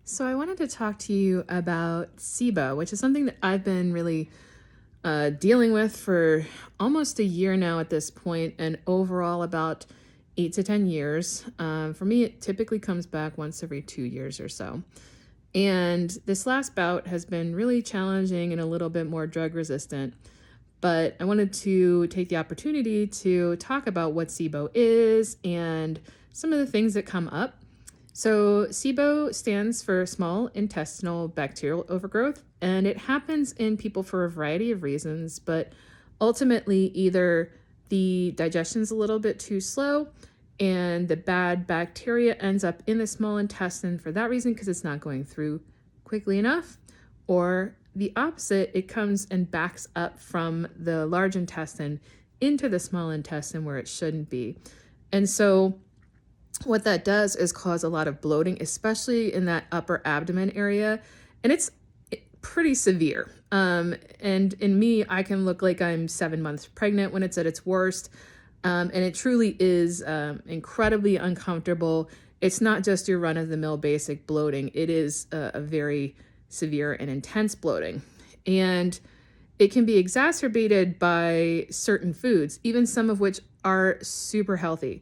So I wanted to talk to you about SIBO, which is something that I've been really dealing with for almost a year now at this point, and overall about 8 to 10 years. For me, it typically comes back once every 2 years or so. And this last bout has been really challenging and a little bit more drug resistant. But I wanted to take the opportunity to talk about what SIBO is and some of the things that come up. So SIBO stands for small intestinal bacterial overgrowth, and it happens in people for a variety of reasons, but ultimately either the digestion's a little bit too slow and the bad bacteria ends up in the small intestine for that reason because it's not going through quickly enough, or the opposite, it comes and backs up from the large intestine into the small intestine where it shouldn't be. And so what that does is cause a lot of bloating, especially in that upper abdomen area. And it's pretty severe. And in me, I can look like I'm 7 months pregnant when it's at its worst. And it truly is incredibly uncomfortable. It's not just your run-of-the-mill basic bloating. It is a very severe and intense bloating. And it can be exacerbated by certain foods, even some of which are super healthy.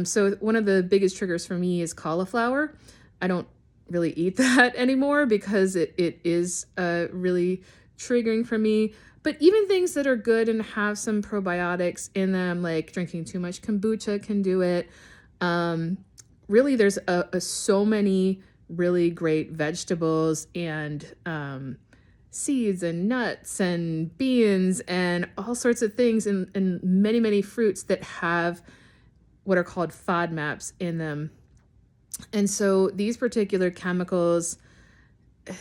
So one of the biggest triggers for me is cauliflower. I don't really eat that anymore because it is really triggering for me. But even things that are good and have some probiotics in them, like drinking too much kombucha can do it. Really, there's so many really great vegetables and seeds and nuts and beans and all sorts of things and many, many fruits that have what are called FODMAPs in them. And so these particular chemicals,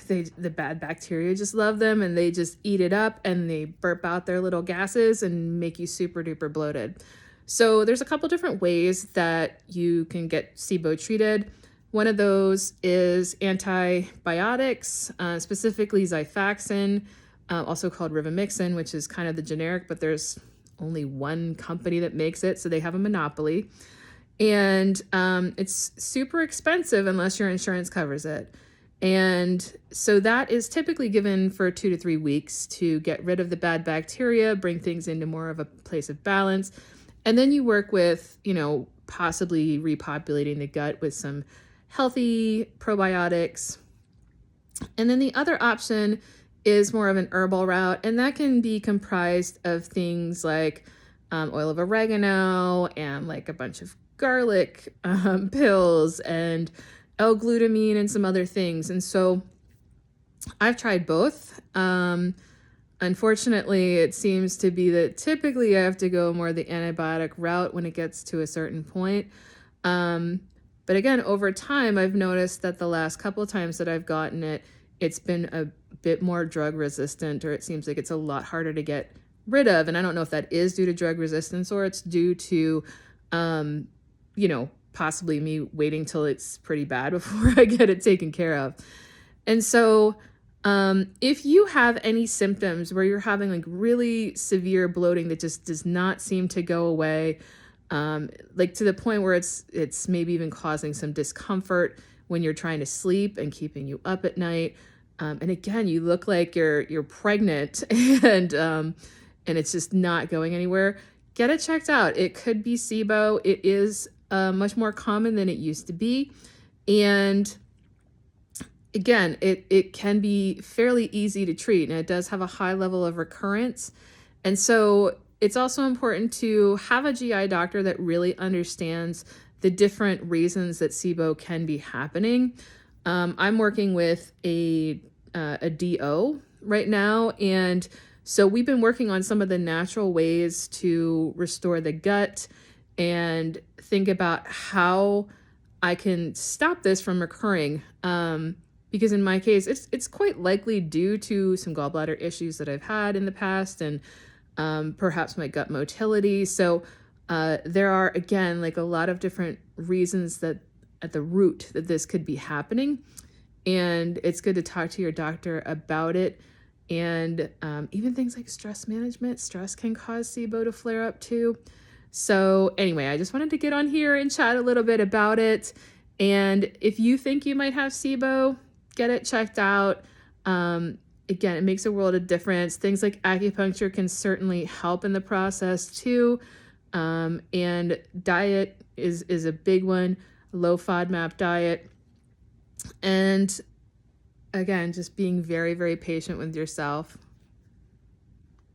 the bad bacteria just love them and they just eat it up and they burp out their little gases and make you super duper bloated. So there's a couple different ways that you can get SIBO treated. One of those is antibiotics, specifically Xifaxan, also called rivamycin, which is kind of the generic, but there's only one company that makes it, so they have a monopoly. And it's super expensive unless your insurance covers it. And so that is typically given for 2 to 3 weeks to get rid of the bad bacteria, bring things into more of a place of balance. And then you work with, possibly repopulating the gut with some healthy probiotics. And then the other option is more of an herbal route, and that can be comprised of things like oil of oregano and like a bunch of garlic pills and L-glutamine and some other things. And so I've tried both. Unfortunately, it seems to be that typically I have to go more the antibiotic route when it gets to a certain point. But again, over time, I've noticed that the last couple of times that I've gotten it, it's been a bit more drug resistant, or it seems like it's a lot harder to get rid of. And I don't know if that is due to drug resistance or it's due to, possibly me waiting till it's pretty bad before I get it taken care of. And so if you have any symptoms where you're having like really severe bloating that just does not seem to go away, like to the point where it's maybe even causing some discomfort when you're trying to sleep and keeping you up at night. And again, you look like you're pregnant and it's just not going anywhere. Get it checked out. It could be SIBO. It is much more common than it used to be. And again, it can be fairly easy to treat, and it does have a high level of recurrence. And so it's also important to have a GI doctor that really understands the different reasons that SIBO can be happening. I'm working with a DO right now, and so we've been working on some of the natural ways to restore the gut and think about how I can stop this from recurring. Because in my case, it's quite likely due to some gallbladder issues that I've had in the past and perhaps my gut motility. So there are, again, like a lot of different reasons that at the root that this could be happening. And it's good to talk to your doctor about it. And even things like stress management. Stress can cause SIBO to flare up too. So anyway, I just wanted to get on here and chat a little bit about it And if you think you might have SIBO, get it checked out. Again, it makes a world of difference. Things like acupuncture can certainly help in the process too. And diet is a big one, low FODMAP diet. And again, just being very, very patient with yourself.